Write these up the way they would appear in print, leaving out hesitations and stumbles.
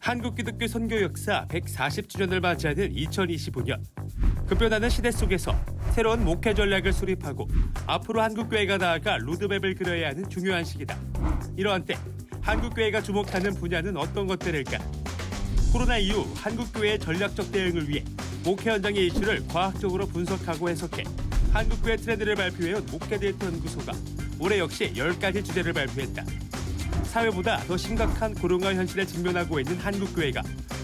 한국기독교 선교 역사 140주년을 맞이하는 2025년. 급변하는 시대 속에서 새로운 목회 전략을 수립하고 앞으로 한국교회가 나아가 로드맵을 그려야 하는 중요한 시기다. 이러한 때 한국교회가 주목하는 분야는 어떤 것들일까? 코로나 이후 한국교회의 전략적 대응을 위해 목회 현장의 이슈를 과학적으로 분석하고 해석해 한국교회 트렌드를 발표해온 목회 데이터 연구소가 올해 역시 10가지 주제를 발표했다. 사회보다 더 심각한 코로나 현실에 직면하고 있는 한국교회가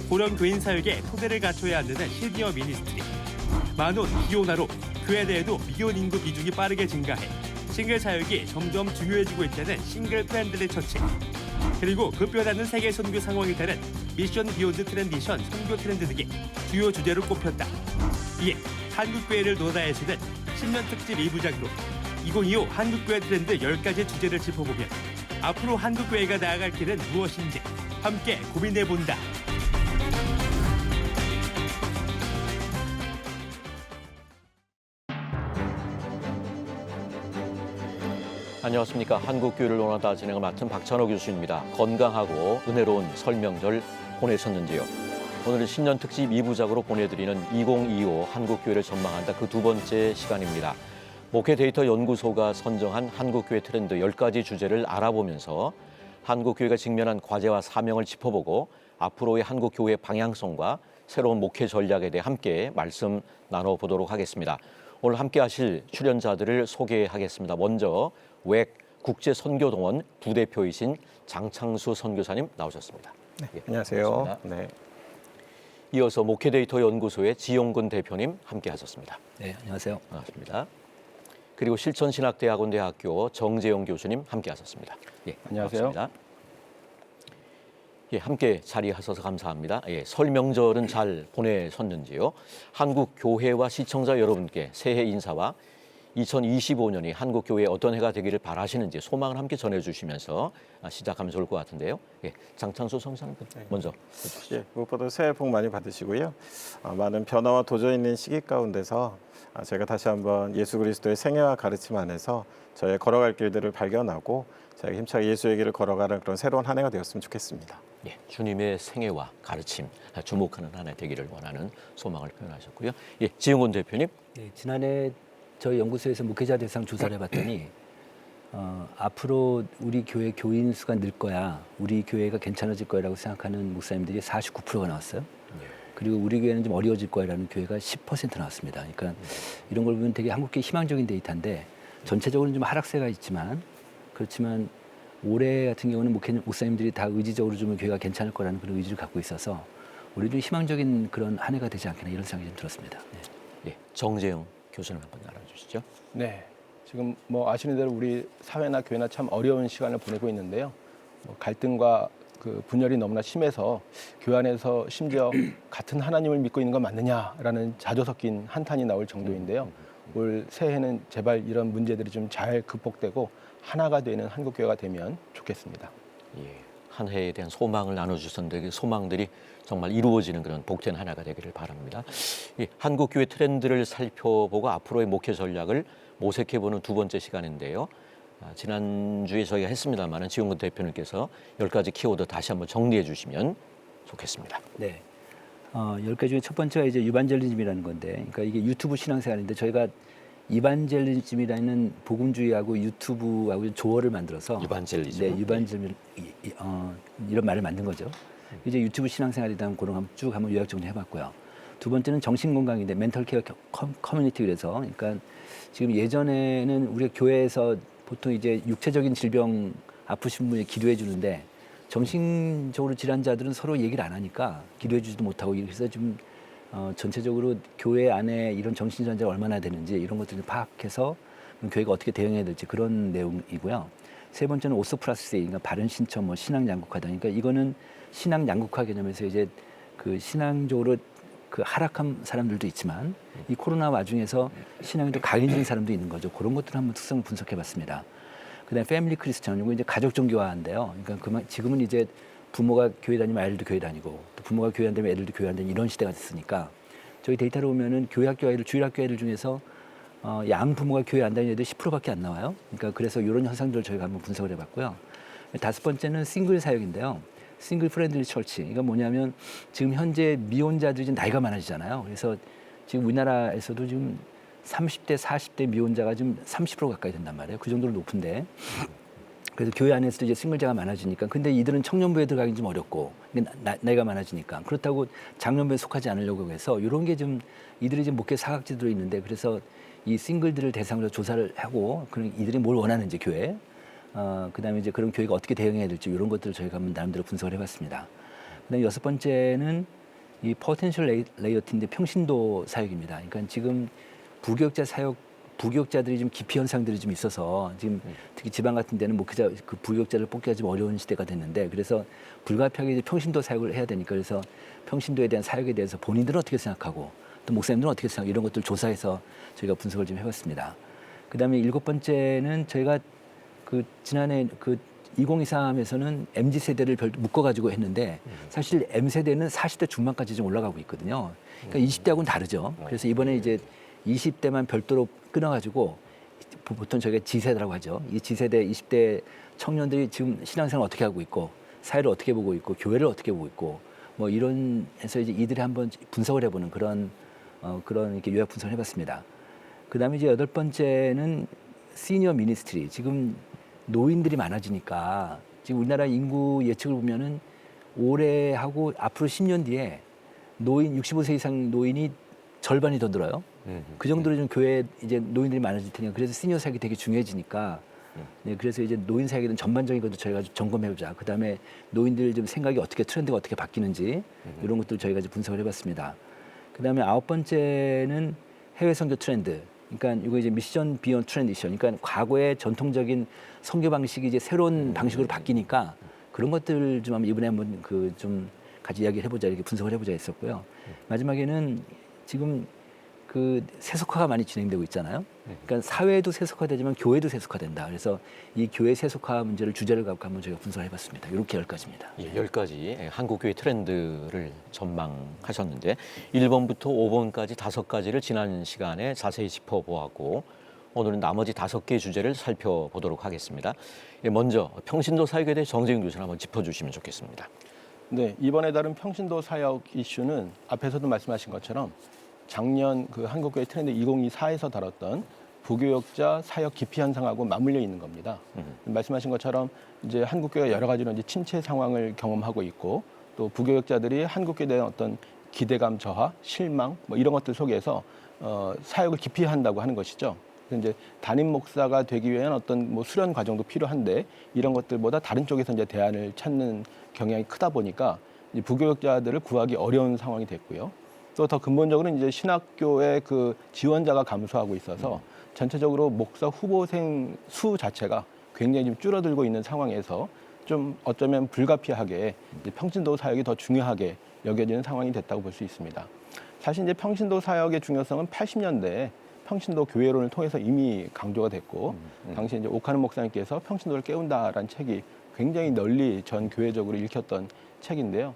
고령 교인 사역에 토대를 갖춰야 한다는 시니어 미니스트리. 만원, 기혼화로 교회 내에도 미혼 인구 비중이 빠르게 증가해 싱글 사역이 점점 중요해지고 있다는 싱글 프렌들리 처치. 그리고 급변하는 세계 선교 상황에 따른 미션 비욘드 트랜지션 선교 트렌드 등이 주요 주제로 꼽혔다. 이에 한국교회를 노다해서는 10년 특집 2부작으로 2025 한국교회 트렌드 10가지 주제를 짚어보면 앞으로 한국교회가 나아갈 길은 무엇인지 함께 고민해본다. 안녕하십니까. 한국교회를 논하다 진행을 맡은 박찬호 교수입니다. 건강하고 은혜로운 설명절 보내셨는지요? 오늘은 신년 특집 2부작으로 보내드리는 2025 한국교회를 전망한다 그 두 번째 시간입니다. 목회 데이터 연구소가 선정한 한국교회 트렌드 10가지 주제를 알아보면서 한국교회가 직면한 과제와 사명을 짚어보고 앞으로의 한국교회의 방향성과 새로운 목회 전략에 대해 함께 말씀 나눠보도록 하겠습니다. 오늘 함께 하실 출연자들을 소개하겠습니다. 먼저 웩 국제선교동원 부대표이신 장창수 선교사님 나오셨습니다. 네, 예, 안녕하세요. 반갑습니다. 네. 이어서 목회데이터 연구소의 지용근 대표님 함께 하셨습니다. 네, 안녕하세요. 반갑습니다. 그리고 실천신학대학원대학교 정재영 교수님 함께 하셨습니다. 예, 안녕하세요. 반갑습니다. 예, 함께 자리하셔서 감사합니다. 예, 설 명절은 잘 보내셨는지요? 한국 교회와 시청자 여러분께 새해 인사와 2025년이 한국 교회에 어떤 해가 되기를 바라시는지 소망을 함께 전해주시면서 시작하면 좋을 것 같은데요. 예, 장창수 성사님 먼저 해주시죠. 예, 무엇보다 새해 복 많이 받으시고요. 많은 변화와 도전이 있는 시기 가운데서 제가 다시 한번 예수 그리스도의 생애와 가르침 안에서 저의 걸어갈 길들을 발견하고 제가 힘차게 예수의 길을 걸어가는 그런 새로운 한 해가 되었으면 좋겠습니다. 예, 주님의 생애와 가르침 주목하는 한 해 되기를 원하는 소망을 표현하셨고요. 예, 지용근 대표님. 네, 지난해 저희 연구소에서 목회자 대상 조사를 해봤더니 앞으로 우리 교회 교인 수가 늘 거야, 우리 교회가 괜찮아질 거라고 생각하는 목사님들이 49%가 나왔어요. 그리고 우리 교회는 좀 어려워질 거라는 교회가 10% 나왔습니다. 그러니까 이런 걸 보면 되게 한국교회 희망적인 데이터인데 전체적으로는 좀 하락세가 있지만 그렇지만 올해 같은 경우는 목사님들이 다 의지적으로 좀 교회가 괜찮을 거라는 그런 의지를 갖고 있어서 우리 좀 희망적인 그런 한 해가 되지 않겠나 이런 생각이 좀 들었습니다. 네. 예, 정재영 교수님 한번 알아주시죠. 네, 지금 아시는 대로 우리 사회나 교회나 참 어려운 시간을 보내고 있는데요. 갈등과 그 분열이 너무나 심해서 교회 안에서 심지어 같은 하나님을 믿고 있는 건 맞느냐라는 자조 섞인 한탄이 나올 정도인데요. 올 새해는 제발 이런 문제들이 좀 잘 극복되고 하나가 되는 한국교회가 되면 좋겠습니다. 예, 한 해에 대한 소망을 나눠주셨는데 그 소망들이 정말 이루어지는 그런 복된 하나가 되기를 바랍니다. 예, 한국교회 트렌드를 살펴보고 앞으로의 목회 전략을 모색해보는 두 번째 시간인데요. 지난주에 저희가 했습니다만 지용근 대표님께서 10가지 키워드 다시 한번 정리해 주시면 좋겠습니다. 네. 10가지 중에 첫 번째가 이제 유반젤리즘이라는 건데, 그러니까 이게 유튜브 신앙생활인데 저희가 이반젤리즘이라는 복음주의하고 유튜브하고 조어를 만들어서 이반젤리즘. 네, 이반젤리 이런 말을 만든 거죠. 이제 유튜브 신앙생활이다 하면 그런 쭉 한번 요약 정리 해봤고요. 두 번째는 정신건강인데 멘털 케어 커뮤니티 그래서 그러니까 지금 예전에는 우리가 교회에서 보통 이제 육체적인 질병 아프신 분이 기도해 주는데 정신적으로 질환자들은 서로 얘기를 안 하니까 기도해 주지도 못하고 그래서 좀 전체적으로 교회 안에 이런 정신질환자가 얼마나 되는지 이런 것들을 파악해서 교회가 어떻게 대응해야 될지 그런 내용이고요. 세 번째는 오스프라스세, 그러니까 바른 신처, 신앙 양극화다. 그러니까 이거는 신앙 양극화 개념에서 이제 그 신앙적으로 그 하락한 사람들도 있지만 이 코로나 와중에서 신앙이 또 강해진 사람도 있는 거죠. 그런 것들을 한번 특성을 분석해봤습니다. 그다음에 패밀리 크리스천, 이거 이제 가족 종교화인데요. 그러니까 지금은 이제 부모가 교회 다니면 아이들도 교회 다니고 또 부모가 교회 안 되면 애들도 교회 안 되는 이런 시대가 됐으니까 저희 데이터로 보면은 교회학교 아이들, 주일학교 아이들 중에서 양 부모가 교회 안 다니는 애들 10%밖에 안 나와요. 그러니까 그래서 이런 현상들을 저희가 한번 분석을 해봤고요. 다섯 번째는 싱글 사역인데요. 싱글 프렌들리 철치. 그러니까 뭐냐면 지금 현재 미혼자들이 좀 나이가 많아지잖아요. 그래서 지금 우리나라에서도 지금 30대, 40대 미혼자가 지금 30% 가까이 된단 말이에요. 그 정도로 높은데. 그래서 교회 안에서도 이제 싱글자가 많아지니까. 근데 이들은 청년부에 들어가긴 좀 어렵고, 나이가 많아지니까. 그렇다고 장년부에 속하지 않으려고 해서 이런 게 좀 이들이 지금 목회 사각지대로 있는데, 그래서 이 싱글들을 대상으로 조사를 하고, 그런 이들이 뭘 원하는지 교회, 그다음에 이제 그런 교회가 어떻게 대응해야 될지 이런 것들을 저희가 한번 나름대로 분석을 해봤습니다. 그다음에 여섯 번째는 이 포텐셜 레이어티인데 평신도 사역입니다. 그러니까 지금 부교육자들이 좀 기피 현상들이 좀 있어서 지금 특히 지방 같은 데는 목회자 그 부교육자를 뽑기가 좀 어려운 시대가 됐는데, 그래서 불가피하게 이제 평신도 사역을 해야 되니까, 그래서 평신도에 대한 사역에 대해서 본인들은 어떻게 생각하고 또 목사님들은 어떻게 생각하고 이런 것들 조사해서 저희가 분석을 좀 해봤습니다. 그다음에 일곱 번째는 저희가 그 지난해 그 2023에서는 MZ 세대를 묶어가지고 했는데, 사실 M 세대는 40대 중반까지 좀 올라가고 있거든요. 그러니까 20대하고는 다르죠. 그래서 이번에 이제 20대만 별도로 끊어가지고 보통 저희가 G세대라고 하죠. 이 G세대 20대 청년들이 지금 신앙생활을 어떻게 하고 있고, 사회를 어떻게 보고 있고, 교회를 어떻게 보고 있고, 뭐 이런 해서 이제 이들이 한번 분석을 해보는 그런 이렇게 요약 분석을 해봤습니다. 그다음에 이제 여덟 번째는 시니어 미니스트리. 지금 노인들이 많아지니까 지금 우리나라 인구 예측을 보면은 올해 하고 앞으로 10년 뒤에 노인 65세 이상 노인이 절반이 더 늘어요. 그 정도로 좀 교회에 이제 노인들이 많아질 테니까, 그래서 시니어 사역이 되게 중요해지니까, 네, 그래서 이제 노인 사역에 대한 전반적인 것도 저희가 좀 점검해보자. 그 다음에 노인들 좀 생각이 어떻게, 트렌드가 어떻게 바뀌는지 이런 것들 저희가 이제 분석을 해봤습니다. 그 다음에 아홉 번째는 해외 선교 트렌드. 그러니까 이거 이제 미션 비욘드 트랜지션. 그러니까 과거의 전통적인 선교 방식이 이제 새로운 방식으로 바뀌니까 그런 것들 좀 한번 이번에 한번 그 좀 같이 이야기를 해보자, 이렇게 분석을 해보자 했었고요. 마지막에는 지금 그 세속화가 많이 진행되고 있잖아요. 그러니까 사회도 세속화되지만 교회도 세속화된다. 그래서 이 교회 세속화 문제를 주제를 갖고 한번 저희가 분석을 해봤습니다. 이렇게 10가지입니다. 예, 10가지 한국 교회 트렌드를 전망하셨는데 1번부터 5번까지 5가지를 지난 시간에 자세히 짚어보았고, 오늘은 나머지 5개의 주제를 살펴보도록 하겠습니다. 예, 먼저 평신도 사역에 대해 정재경 교수님 한번 짚어주시면 좋겠습니다. 네, 이번에 다룬 평신도 사역 이슈는 앞에서도 말씀하신 것처럼 작년 그 한국교회 트렌드 2024에서 다뤘던 부교역자 사역 기피 현상하고 맞물려 있는 겁니다. 말씀하신 것처럼 이제 한국교회가 여러 가지로 이제 침체 상황을 경험하고 있고, 또 부교역자들이 한국교회에 대한 어떤 기대감 저하, 실망 뭐 이런 것들 속에서 사역을 기피한다고 하는 것이죠. 그래서 이제 담임 목사가 되기 위한 어떤 뭐 수련 과정도 필요한데, 이런 것들보다 다른 쪽에서 이제 대안을 찾는 경향이 크다 보니까 이제 부교역자들을 구하기 어려운 상황이 됐고요. 또 더 근본적으로는 이제 신학교의 그 지원자가 감소하고 있어서 전체적으로 목사 후보생 수 자체가 굉장히 좀 줄어들고 있는 상황에서 좀 어쩌면 불가피하게 이제 평신도 사역이 더 중요하게 여겨지는 상황이 됐다고 볼 수 있습니다. 사실 이제 평신도 사역의 중요성은 80년대에 평신도 교회론을 통해서 이미 강조가 됐고, 당시 이제 오카는 목사님께서 평신도를 깨운다라는 책이 굉장히 널리 전 교회적으로 읽혔던 책인데요.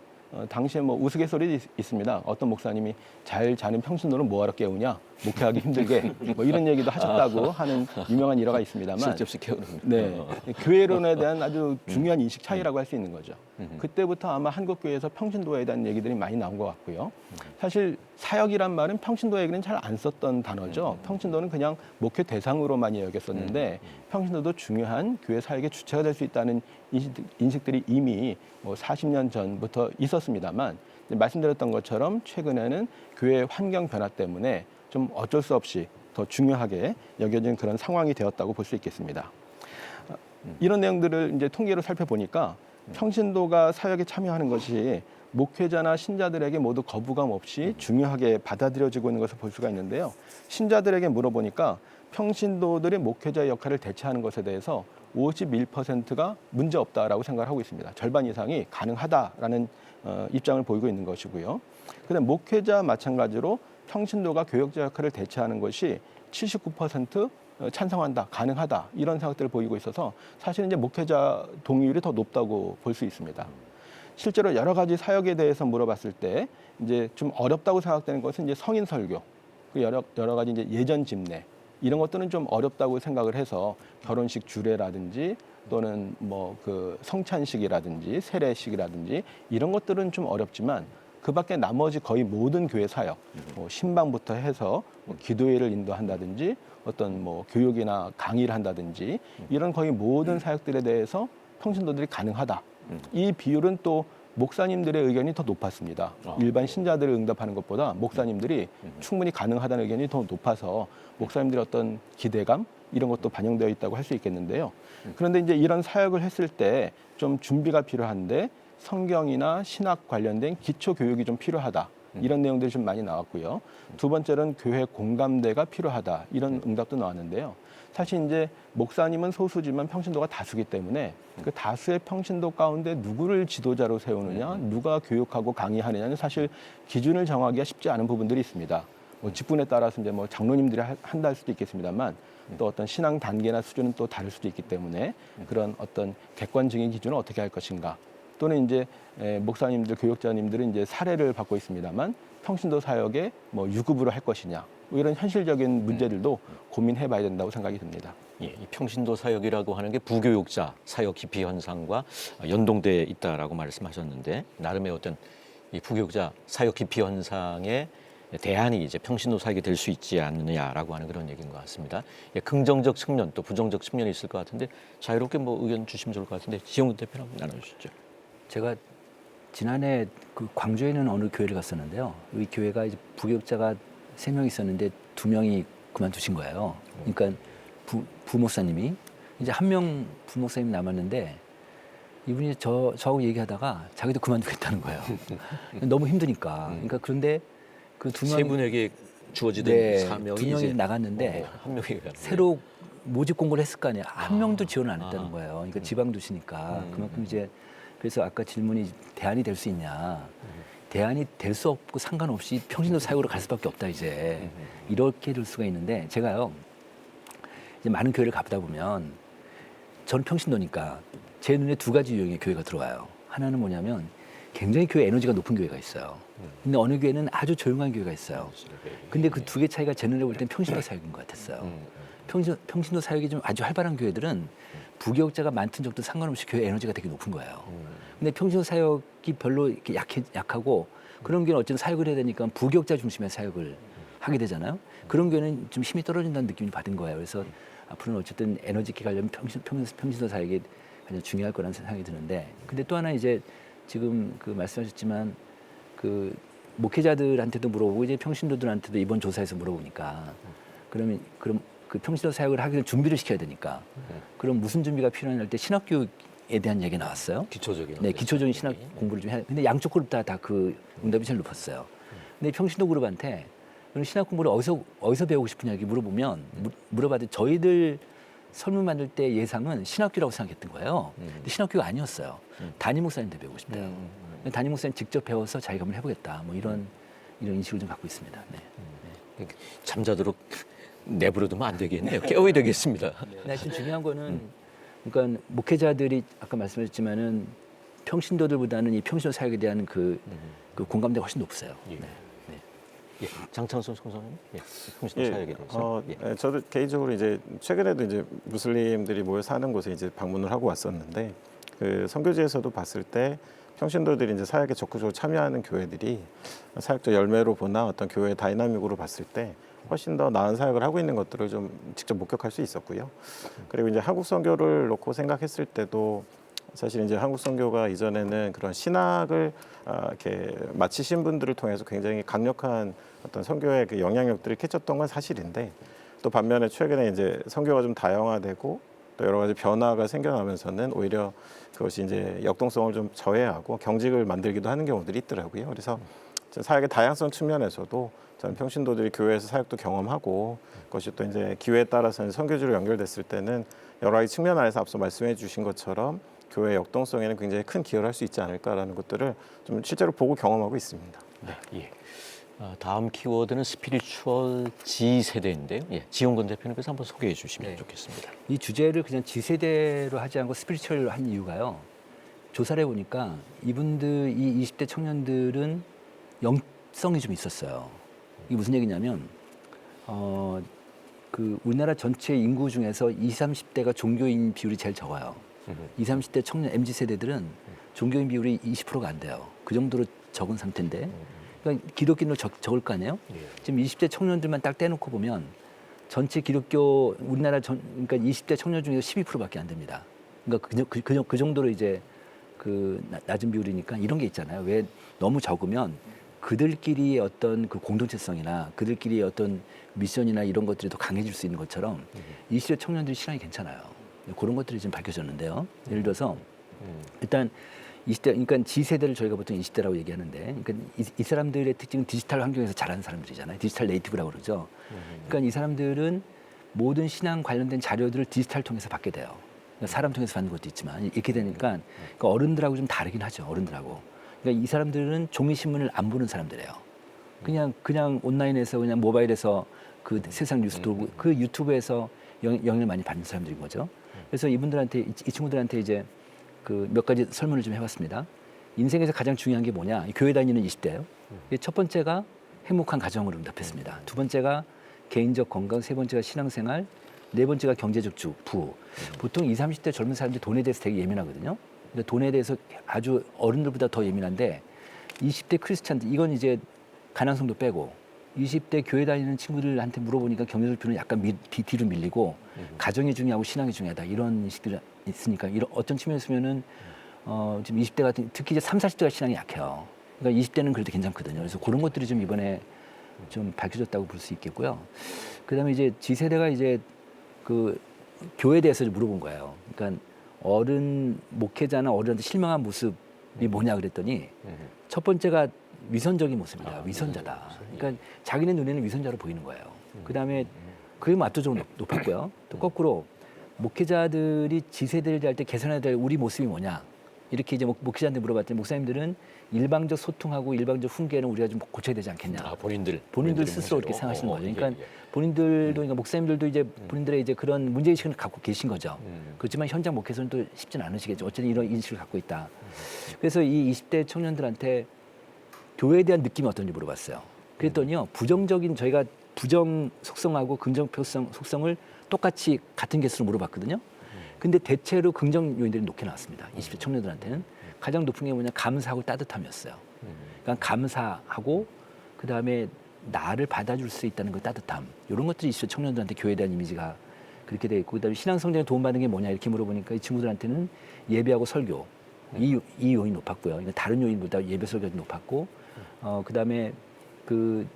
당시에 뭐 우스갯소리 있습니다. 어떤 목사님이 잘 자는 평신도는 뭐하러 깨우냐, 목회하기 힘들게, 뭐 이런 얘기도 하셨다고 하는 유명한 일화가 있습니다만, 쓸데없이 깨우는. 네, 교회론에 대한 아주 중요한 인식 차이라고 할 수 있는 거죠. 그때부터 아마 한국 교회에서 평신도에 대한 얘기들이 많이 나온 것 같고요. 사실 사역이란 말은 평신도에게는 잘 안 썼던 단어죠. 평신도는 그냥 목회 대상으로 많이 여겼었는데, 평신도도 중요한 교회 사역의 주체가 될 수 있다는 인식들이 이미 뭐 40년 전부터 있었습니다만, 말씀드렸던 것처럼 최근에는 교회 환경 변화 때문에 좀 어쩔 수 없이 더 중요하게 여겨진 그런 상황이 되었다고 볼 수 있겠습니다. 이런 내용들을 이제 통계로 살펴보니까 평신도가 사역에 참여하는 것이 목회자나 신자들에게 모두 거부감 없이 중요하게 받아들여지고 있는 것을 볼 수가 있는데요. 신자들에게 물어보니까 평신도들이 목회자의 역할을 대체하는 것에 대해서 51%가 문제 없다라고 생각을 하고 있습니다. 절반 이상이 가능하다라는 입장을 보이고 있는 것이고요. 그다음 목회자 마찬가지로 평신도가 교역자 역할을 대체하는 것이 79% 찬성한다, 가능하다 이런 생각들을 보이고 있어서 사실은 이제 목회자 동의율이 더 높다고 볼 수 있습니다. 실제로 여러 가지 사역에 대해서 물어봤을 때 이제 좀 어렵다고 생각되는 것은 이제 성인 설교, 그 여러 가지 이제 예전 집례, 이런 것들은 좀 어렵다고 생각을 해서 결혼식 주례라든지 또는 뭐 그 성찬식이라든지 세례식이라든지 이런 것들은 좀 어렵지만 그 밖에 나머지 거의 모든 교회 사역, 뭐 신방부터 해서 뭐 기도회를 인도한다든지 어떤 뭐 교육이나 강의를 한다든지 이런 거의 모든 사역들에 대해서 평신도들이 가능하다. 이 비율은 또 목사님들의 의견이 더 높았습니다. 일반 신자들을 응답하는 것보다 목사님들이 충분히 가능하다는 의견이 더 높아서 목사님들의 어떤 기대감 이런 것도 반영되어 있다고 할 수 있겠는데요. 그런데 이제 이런 사역을 했을 때 좀 준비가 필요한데 성경이나 신학 관련된 기초 교육이 좀 필요하다. 이런 내용들이 좀 많이 나왔고요. 두 번째는 교회 공감대가 필요하다. 이런 응답도 나왔는데요. 사실 이제 목사님은 소수지만 평신도가 다수기 때문에 그 다수의 평신도 가운데 누구를 지도자로 세우느냐, 누가 교육하고 강의하느냐는 사실 기준을 정하기가 쉽지 않은 부분들이 있습니다. 뭐 직분에 따라서 이제 뭐 장로님들이 한다 할 수도 있겠습니다만 또 어떤 신앙 단계나 수준은 또 다를 수도 있기 때문에 그런 어떤 객관적인 기준을 어떻게 할 것인가 또는 이제 목사님들, 교육자님들은 이제 사례를 받고 있습니다만 평신도 사역에 뭐 유급으로 할 것이냐 뭐 이런 현실적인 문제들도 고민해봐야 된다고 생각이 듭니다. 예, 이 평신도 사역이라고 하는 게 부교육자 사역 기피 현상과 연동돼 있다라고 말씀하셨는데 나름의 어떤 이 부교육자 사역 기피 현상의 대안이 이제 평신도 사역이 될 수 있지 않느냐라고 하는 그런 얘기인 것 같습니다. 예, 긍정적 측면 또 부정적 측면이 있을 것 같은데 자유롭게 뭐 의견 주시면 좋을 것 같은데 지용근 대표님 한번 나눠주시죠. 제가 지난해 그 광주에 있는 어느 교회를 갔었는데요. 이 교회가 이제 부교육자가 3명 있었는데 2명이 그만두신 거예요. 그러니까 부목사님이 이제 1명 부목사님 남았는데 이분이 저하고 얘기하다가 자기도 그만두겠다는 거예요. 너무 힘드니까. 그러니까 그런데 그 2명 세 분에게 주어지던 네, 사명이 2명이 이제 나갔는데 한 명이 새로 모집 공고를 했을 거 아니에요. 한 명도 지원을 안 했다는 거예요. 그러니까 지방 두시니까 그만큼 이제 그래서 아까 질문이 대안이 될 수 있냐. 대안이 될 수 없고 상관없이 평신도 사역으로 갈 수밖에 없다 이제 이렇게 될 수가 있는데 제가요 이제 많은 교회를 가보다 보면 저는 평신도니까 제 눈에 2가지 유형의 교회가 들어와요. 하나는 뭐냐면 굉장히 교회 에너지가 높은 교회가 있어요. 근데 어느 교회는 아주 조용한 교회가 있어요. 근데 그 2개 차이가 제 눈에 볼 땐 평신도 사역인 것 같았어요. 평신도 사역이 좀 아주 활발한 교회들은 부교육자가 많든 적든 상관없이 교회 에너지가 되게 높은 거예요. 근데 평신도 사역이 별로 이렇게 약하고 그런 교회는 어쨌든 사역을 해야 되니까 부교육자 중심의 사역을 하게 되잖아요. 그런 교회는 좀 힘이 떨어진다는 느낌을 받은 거예요. 그래서 앞으로는 어쨌든 에너지 있게 가려면 평신도 사역이 가장 중요할 거라는 생각이 드는데 근데 또 하나 이제 지금 그 말씀하셨지만 그 목회자들한테도 물어보고 이제 평신도들한테도 이번 조사에서 물어보니까 그럼 그 평신도 사역을 하기 위해 준비를 시켜야 되니까 그럼 무슨 준비가 필요하냐 할 때 신학교육에 대한 얘기 나왔어요. 기초적인 네, 기초적인 신학 공부를 좀 해야. 근데 양쪽 그룹 다 그 응답이 제일 높았어요. 근데 평신도 그룹한테 그럼 신학 공부를 어디서 배우고 싶으냐 이렇게 물어보면 물어봤더니 저희들 설문 만들 때 예상은 신학교라고 생각했던 거예요. 근데 신학교가 아니었어요. 담임 목사님한테 배우고 싶대요. 담임 목사님 직접 배워서 자기가 한번 해보겠다. 뭐 이런 인식을 좀 갖고 있습니다. 네. 잠자도록 내버려두면 안 되겠네요. 깨워야 되겠습니다. 근데 하여튼 중요한 거는 그러니까 목회자들이 아까 말씀하셨지만은 평신도들보다는 이 평신도 사역에 대한 그 공감대가 훨씬 높으세요. 예. 네. 예, 장창순 총장님, 예, 평신도 예, 사역에 대해서. 네, 저도 개인적으로 이제 최근에도 이제 무슬림들이 모여 사는 곳에 이제 방문을 하고 왔었는데 그 선교지에서도 봤을 때 평신도들이 이제 사역에 적극적으로 참여하는 교회들이 사역적 열매로 보나 어떤 교회의 다이나믹으로 봤을 때 훨씬 더 나은 사역을 하고 있는 것들을 좀 직접 목격할 수 있었고요. 그리고 이제 한국 선교를 놓고 생각했을 때도 사실 이제 한국 선교가 이전에는 그런 신학을 이렇게 마치신 분들을 통해서 굉장히 강력한 어떤 선교의 그 영향력들을 끼쳤던 건 사실인데 또 반면에 최근에 이제 선교가 좀 다양화되고 또 여러 가지 변화가 생겨나면서는 오히려 그것이 이제 역동성을 좀 저해하고 경직을 만들기도 하는 경우들이 있더라고요. 그래서 사역의 다양성 측면에서도 저는 평신도들이 교회에서 사역도 경험하고 그것이 또 이제 기회에 따라서는 선교지로 연결됐을 때는 여러 가지 측면 안에서 앞서 말씀해 주신 것처럼 교회 역동성에는 굉장히 큰 기여를 할 수 있지 않을까라는 것들을 좀 실제로 보고 경험하고 있습니다. 네, 예. 다음 키워드는 스피리추얼 G세대인데요. 예, 지용근 대표님께서 한번 소개해 주시면 네. 좋겠습니다. 이 주제를 그냥 G세대로 하지 않고 스피리추얼로 한 이유가요. 조사를 해보니까 이분들, 이 20대 청년들은 영성이 좀 있었어요. 이게 무슨 얘기냐면 그 우리나라 전체 인구 중에서 20, 30대가 종교인 비율이 제일 적어요. 20, 30대 청년 MZ 세대들은 종교인 비율이 20%가 안 돼요. 그 정도로 적은 상태인데, 그러니까 기독교인으로 적을 거 아니에요? 지금 20대 청년들만 딱 떼놓고 보면 전체 기독교 우리나라 그러니까 20대 청년 중에서 12%밖에 안 됩니다. 그러니까 그 정도로 이제 그 낮은 비율이니까 이런 게 있잖아요. 왜 너무 적으면 그들끼리의 어떤 그 공동체성이나 그들끼리의 어떤 미션이나 이런 것들이 더 강해질 수 있는 것처럼 20대 청년들이 신앙이 괜찮아요. 그런 것들이 지금 밝혀졌는데요. 예를 들어서 일단 20대, 그러니까 G세대를 저희가 보통 20대라고 얘기하는데, 그러니까 이 사람들의 특징은 디지털 환경에서 자라는 사람들이잖아요. 디지털 네이티브라고 그러죠. 그러니까 이 사람들은 모든 신앙 관련된 자료들을 디지털 통해서 받게 돼요. 그러니까 사람 통해서 받는 것도 있지만 이렇게 되니까 그러니까 어른들하고 좀 다르긴 하죠. 어른들하고. 그러니까 이 사람들은 종이 신문을 안 보는 사람들이에요. 그냥 온라인에서 그냥 모바일에서 그 세상 뉴스 돌고 그 유튜브에서 영향을 많이 받는 사람들인 거죠. 그래서 이분들한테 이 친구들한테 이제 그 몇 가지 설문을 좀 해봤습니다. 인생에서 가장 중요한 게 뭐냐? 교회 다니는 20대예요. 첫 번째가 행복한 가정으로 응답했습니다. 두 번째가 개인적 건강, 세 번째가 신앙생활, 네 번째가 경제적 부호. 보통 20, 30대 젊은 사람들이 돈에 대해서 되게 예민하거든요. 근데 돈에 대해서 아주 어른들보다 더 예민한데 20대 크리스찬들, 이건 이제 가난성도 빼고 20대 교회 다니는 친구들한테 물어보니까 경제적 부는 약간 뒤로 밀리고 가정이 중요하고 신앙이 중요하다 이런 인식들이 있으니까 이런 어떤 측면에서 보면은 지금 20대 같은 특히 이제 30, 40대가 신앙이 약해요. 그러니까 20대는 그래도 괜찮거든요. 그래서 그런 것들이 좀 이번에 좀 밝혀졌다고 볼 수 있겠고요. 그다음에 이제 G세대가 이제 그 교회에 대해서 물어본 거예요. 그러니까 어른 목회자나 어른한테 실망한 모습이 뭐냐 그랬더니 첫 번째가 위선적인 모습이다. 위선자다. 그러니까 자기네 눈에는 위선자로 보이는 거예요. 그다음에 그게 압도적으로 높았고요. 또 거꾸로 목회자들이 G세대를 대할 때 개선해야 될 우리 모습이 뭐냐. 이렇게 이제 목회자한테 물어봤더니 목사님들은 일방적 소통하고 일방적 훈계는 우리가 좀 고쳐야 되지 않겠냐. 본인들 스스로 이렇게 생각하시는 거죠. 그러니까 본인들도 그러니까 목사님들도 이제 본인들의 이제 그런 문제의식을 갖고 계신 거죠. 그렇지만 현장 목회에서는 또 쉽지는 않으시겠죠. 어쨌든 이런 인식을 갖고 있다. 그래서 이 20대 청년들한테 교회에 대한 느낌이 어떤지 물어봤어요. 그랬더니요. 저희가 부정 속성하고 긍정 속성을 똑같이 같은 개수로 물어봤거든요. 근데 대체로 긍정 요인들이 높게 나왔습니다. 20대 청년들한테는. 가장 높은 게 뭐냐, 감사하고 따뜻함이었어요. 그러니까 감사하고 그다음에 나를 받아줄 수 있다는 그 따뜻함. 이런 것들이 20대 청년들한테 교회에 대한 이미지가 그렇게 돼 있고, 그다음에 신앙 성장에 도움받는 게 뭐냐 이렇게 물어보니까 이 친구들한테는 예배하고 설교 이 요인이 높았고요. 그러니까 다른 요인보다 예배 설교가 높았고, 그다음에 그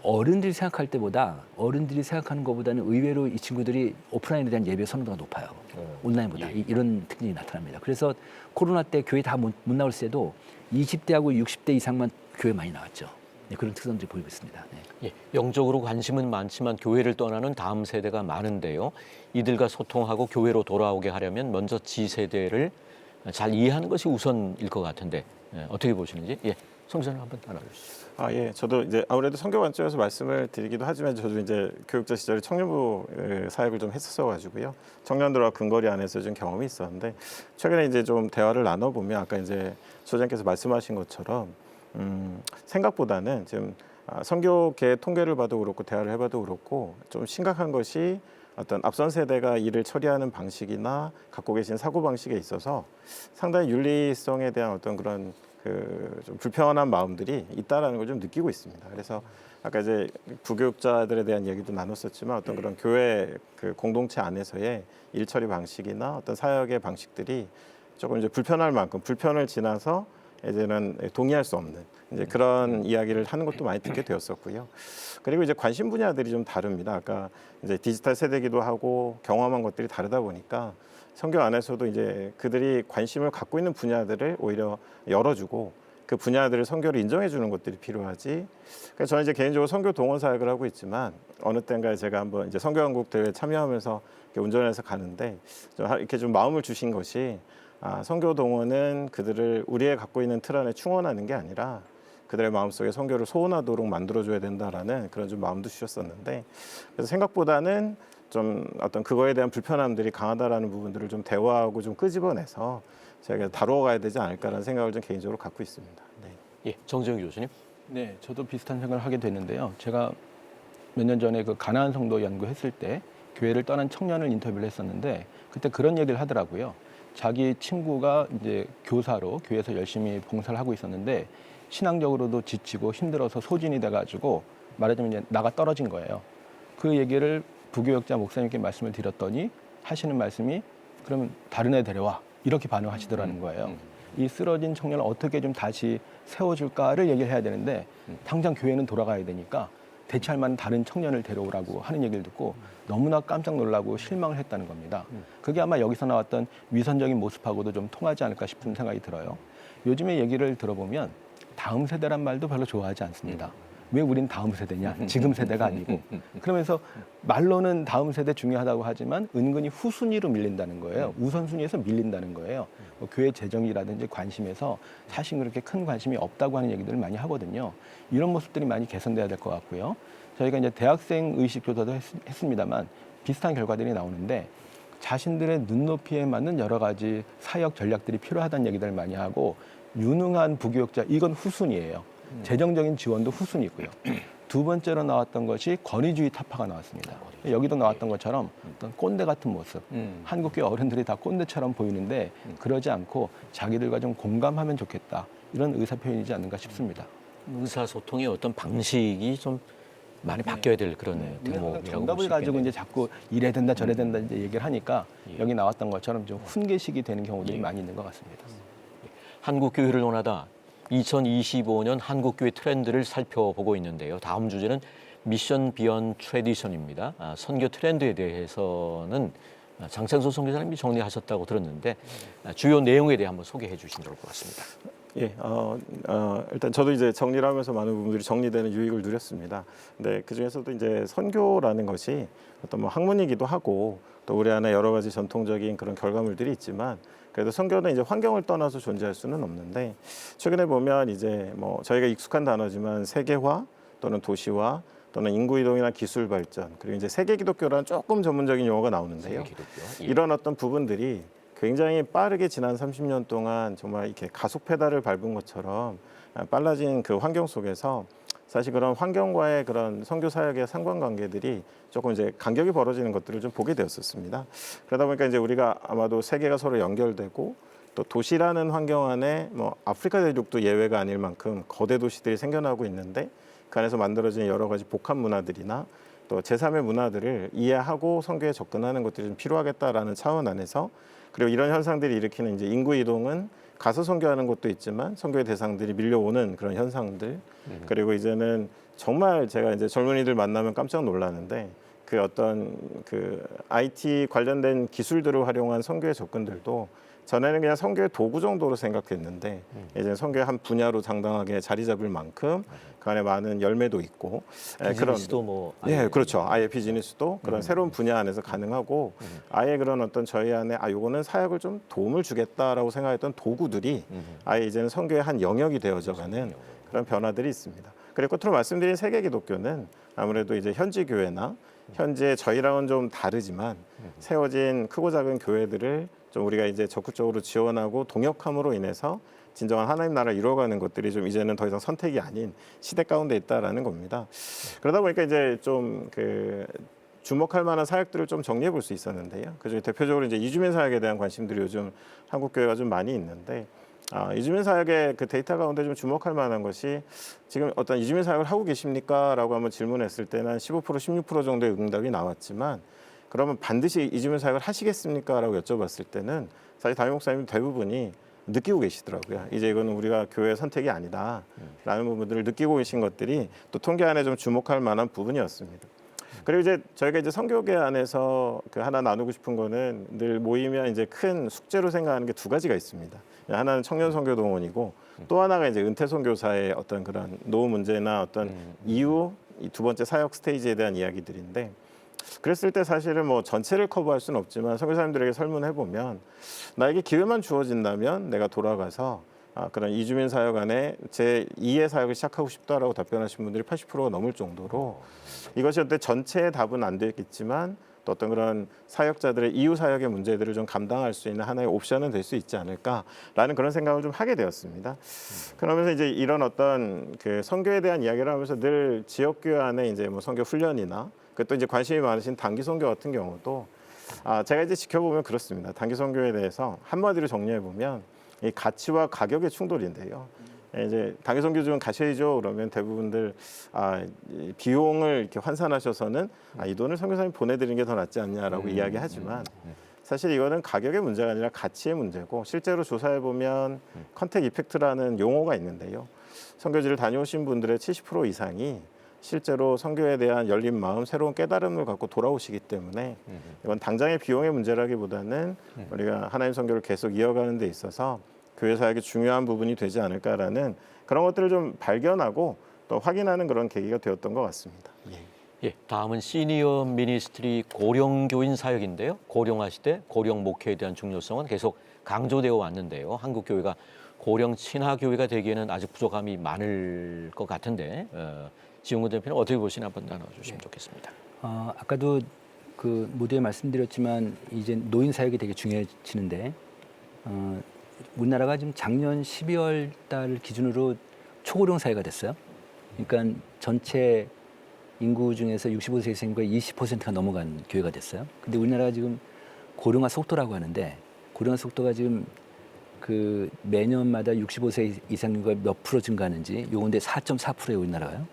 어른들이 생각하는 것보다는 의외로 이 친구들이 오프라인에 대한 예배 선호도가 높아요. 온라인보다. 이런 특징이 나타납니다. 그래서 코로나 때 교회 다 못 나올 때도 20대하고 60대 이상만 교회 많이 나왔죠. 네, 그런 특성들이 보이고 있습니다. 네. 예, 영적으로 관심은 많지만 교회를 떠나는 다음 세대가 많은데요. 이들과 소통하고 교회로 돌아오게 하려면 먼저 G세대를 잘 이해하는 것이 우선일 것 같은데 어떻게 보시는지 성전을 한번 나눠주시죠. 예. 저도 이제 아무래도 선교 관점에서 말씀을 드리기도 하지만 저도 이제 교육자 시절에 청년부 사역을 좀 했었어가지고요. 청년들과 근거리 안에서 좀 경험이 있었는데 최근에 이제 좀 대화를 나눠보면 아까 이제 소장께서 말씀하신 것처럼 생각보다는 지금 선교계 통계를 봐도 그렇고 대화를 해봐도 그렇고 좀 심각한 것이 어떤 앞선 세대가 일을 처리하는 방식이나 갖고 계신 사고 방식에 있어서 상당히 윤리성에 대한 어떤 그런 좀 불편한 마음들이 있다라는 걸 좀 느끼고 있습니다. 그래서 아까 이제 부교육자들에 대한 얘기도 나눴었지만 어떤 그런 교회 그 공동체 안에서의 일 처리 방식이나 어떤 사역의 방식들이 조금 이제 불편할 만큼 불편을 지나서 이제는 동의할 수 없는 이제 그런 이야기를 하는 것도 많이 듣게 되었었고요. 그리고 이제 관심 분야들이 좀 다릅니다. 아까 이제 디지털 세대기도 하고 경험한 것들이 다르다 보니까 선교 안에서도 이제 그들이 관심을 갖고 있는 분야들을 오히려 열어주고 그 분야들을 선교를 인정해 주는 것들이 필요하지. 그래서 저는 이제 개인적으로 선교 동원 사역을 하고 있지만 어느 때인가에 제가 한번 이제 선교한국 대회 참여하면서 이렇게 운전해서 가는데 이렇게 좀 마음을 주신 것이 선교 동원은 그들을 우리의 갖고 있는 틀 안에 충원하는 게 아니라 그들의 마음속에 선교를 소원하도록 만들어줘야 된다라는 그런 좀 마음도 주셨었는데 그래서 생각보다는 좀 어떤 그거에 대한 불편함들이 강하다라는 부분들을 좀 대화하고 좀 끄집어내서 저희가 다루어가야 되지 않을까라는 생각을 좀 개인적으로 갖고 있습니다. 네. 예, 정재영 교수님. 네, 저도 비슷한 생각을 하게 됐는데요. 제가 몇 년 전에 그 가나안 성도 연구했을 때 교회를 떠난 청년을 인터뷰를 했었는데 그때 그런 얘기를 하더라고요. 자기 친구가 이제 교사로 교회에서 열심히 봉사를 하고 있었는데 신앙적으로도 지치고 힘들어서 소진이 돼가지고 말하자면 이제 나가 떨어진 거예요. 그 얘기를 부교역자 목사님께 말씀을 드렸더니 하시는 말씀이 그러면 다른 애 데려와 이렇게 반응하시더라는 거예요. 이 쓰러진 청년을 어떻게 좀 다시 세워줄까를 얘기를 해야 되는데 당장 교회는 돌아가야 되니까 대체할 만한 다른 청년을 데려오라고 하는 얘기를 듣고 너무나 깜짝 놀라고 실망을 했다는 겁니다. 그게 아마 여기서 나왔던 위선적인 모습하고도 좀 통하지 않을까 싶은 생각이 들어요. 요즘에 얘기를 들어보면 다음 세대란 말도 별로 좋아하지 않습니다. 왜 우린 다음 세대냐? 지금 세대가 아니고. 그러면서 말로는 다음 세대 중요하다고 하지만 은근히 후순위로 밀린다는 거예요. 우선순위에서 밀린다는 거예요. 뭐 교회 재정이라든지 관심에서 사실 그렇게 큰 관심이 없다고 하는 얘기들을 많이 하거든요. 이런 모습들이 많이 개선돼야 될 것 같고요. 저희가 이제 대학생 의식 조사도 했습니다만 비슷한 결과들이 나오는데 자신들의 눈높이에 맞는 여러 가지 사역 전략들이 필요하다는 얘기들을 많이 하고 유능한 부교역자 이건 후순위예요. 재정적인 지원도 후순위고요. 두 번째로 나왔던 것이 권위주의 타파가 나왔습니다. 여기도 나왔던 것처럼 어떤 꼰대 같은 모습. 한국교회 어른들이 다 꼰대처럼 보이는데 그러지 않고 자기들과 좀 공감하면 좋겠다. 이런 의사표현이지 않는가 싶습니다. 의사소통의 어떤 방식이 좀 많이 바뀌어야 될 그런 대목이라고 정답을 가지고 이제 자꾸 이래야 된다 저래야 된다 이제 얘기를 하니까 여기 나왔던 것처럼 좀 훈계식이 되는 경우들이 많이 있는 것 같습니다. 한국교회를 논하다 2025년 한국교회 트렌드를 살펴보고 있는데요. 다음 주제는 미션 비언 트래디션입니다. 선교 트렌드에 대해서는 장창수 선교사님이 정리하셨다고 들었는데 주요 내용에 대해 한번 소개해 주시면 좋을 것 같습니다. 예, 일단 저도 이제 정리를 하면서 많은 부분들이 정리되는 유익을 누렸습니다. 근데 그 중에서도 이제 선교라는 것이 어떤 뭐 학문이기도 하고 또 우리 안에 여러 가지 전통적인 그런 결과물들이 있지만 그래도 선교는 이제 환경을 떠나서 존재할 수는 없는데 최근에 보면 이제 뭐 저희가 익숙한 단어지만 세계화 또는 도시화 또는 인구 이동이나 기술 발전 그리고 이제 세계 기독교라는 조금 전문적인 용어가 나오는데요. 이런 어떤 부분들이 굉장히 빠르게 지난 30년 동안 정말 이렇게 가속 페달을 밟은 것처럼 빨라진 그 환경 속에서 사실 그런 환경과의 그런 선교 사역의 상관관계들이 조금 이제 간격이 벌어지는 것들을 좀 보게 되었었습니다. 그러다 보니까 이제 우리가 아마도 세계가 서로 연결되고 또 도시라는 환경 안에 뭐 아프리카 대륙도 예외가 아닐 만큼 거대 도시들이 생겨나고 있는데 그 안에서 만들어진 여러 가지 복합 문화들이나 또 제3의 문화들을 이해하고 선교에 접근하는 것들이 좀 필요하겠다라는 차원 안에서 그리고 이런 현상들이 일으키는 이제 인구 이동은 가서 선교하는 것도 있지만 선교의 대상들이 밀려오는 그런 현상들 그리고 이제는 정말 제가 이제 젊은이들 만나면 깜짝 놀라는데 그 어떤 그 IT 관련된 기술들을 활용한 선교의 접근들도 전에는 그냥 선교의 도구 정도로 생각했는데 이제 선교의 한 분야로 당당하게 자리 잡을 만큼 그 안에 많은 열매도 있고 비즈니스도 뭐 예, 그렇죠. 아예 비즈니스도 그런 새로운 분야 안에서 가능하고 아예 그런 어떤 저희 안에 요거는 사역을 좀 도움을 주겠다라고 생각했던 도구들이 아예 이제는 선교의 한 영역이 되어져가는 그런 변화들이 있습니다. 그리고 끝으로 말씀드린 세계 기독교는 아무래도 이제 현지 교회나 현재 저희랑은 좀 다르지만 세워진 크고 작은 교회들을 좀 우리가 이제 적극적으로 지원하고 동역함으로 인해서 진정한 하나님 나라를 이루어가는 것들이 좀 이제는 더 이상 선택이 아닌 시대 가운데 있다라는 겁니다. 그러다 보니까 이제 좀 그 주목할 만한 사역들을 좀 정리해 볼 수 있었는데요. 그중에 대표적으로 이제 이주민 사역에 대한 관심들이 요즘 한국 교회가 좀 많이 있는데 이주민 사역의 그 데이터 가운데 좀 주목할 만한 것이 지금 어떤 이주민 사역을 하고 계십니까?라고 한번 질문했을 때는 15% 16% 정도의 응답이 나왔지만 그러면 반드시 이주민 사역을 하시겠습니까?라고 여쭤봤을 때는 사실 담임 목사님 대부분이 느끼고 계시더라고요. 이제 이거는 우리가 교회의 선택이 아니다라는 부분들을 느끼고 계신 것들이 또 통계 안에 좀 주목할 만한 부분이었습니다. 그리고 이제 저희가 이제 선교계 안에서 그 하나 나누고 싶은 거는 늘 모이면 이제 큰 숙제로 생각하는 게 두 가지가 있습니다. 하나는 청년 선교 동원이고 또 하나가 이제 은퇴 선교사의 어떤 그런 노후 문제나 어떤 이후 이 두 번째 사역 스테이지에 대한 이야기들인데 그랬을 때 사실은 뭐 전체를 커버할 수는 없지만 선교사님들에게 설문해 보면 나에게 기회만 주어진다면 내가 돌아가서 그런 이주민 사역 안에 제 2의 사역을 시작하고 싶다라고 답변하신 분들이 80%가 넘을 정도로 이것이 어때 전체의 답은 안 되겠지만 또 어떤 그런 사역자들의 이후 사역의 문제들을 좀 감당할 수 있는 하나의 옵션은 될 수 있지 않을까라는 그런 생각을 좀 하게 되었습니다. 그러면서 이제 이런 어떤 그 선교에 대한 이야기를 하면서 늘 지역교회 안에 이제 뭐 선교 훈련이나 또 이제 관심이 많으신 단기 선교 같은 경우도 제가 이제 지켜보면 그렇습니다. 단기 선교에 대해서 한마디로 정리해 보면 이 가치와 가격의 충돌인데요. 이제 단기 선교 좀 가셔야죠. 그러면 대부분들 이 비용을 이렇게 환산하셔서는 이 돈을 선교사님 보내드리는 게 더 낫지 않냐라고 이야기하지만 사실 이거는 가격의 문제가 아니라 가치의 문제고 실제로 조사해 보면 컨택 이펙트라는 용어가 있는데요. 선교지를 다녀오신 분들의 70% 이상이 실제로 선교에 대한 열린 마음, 새로운 깨달음을 갖고 돌아오시기 때문에 이건 당장의 비용의 문제라기보다는 우리가 하나님 선교를 계속 이어가는 데 있어서 교회 사역이 중요한 부분이 되지 않을까라는 그런 것들을 좀 발견하고 또 확인하는 그런 계기가 되었던 것 같습니다. 예, 다음은 시니어 미니스트리 고령교인 사역인데요. 고령화 시대 고령 목회에 대한 중요성은 계속 강조되어 왔는데요. 한국 교회가 고령 친화 교회가 되기에는 아직 부족함이 많을 것 같은데 지용근 대표는 어떻게 보시나 한번 나눠주시면 좋겠습니다. 아까도 그 무대에 말씀드렸지만 이제 노인 사역이 되게 중요해지는데 우리나라가 지금 작년 12월 달 기준으로 초고령 사회가 됐어요. 그러니까 전체 인구 중에서 65세 이상과 20%가 넘어간 교회가 됐어요. 근데 우리나라가 지금 고령화 속도라고 하는데 고령화 속도가 지금 그 매년마다 65세 이상 인구가 몇 프로 증가하는지 요건데 4.4%예요, 우리나라가요.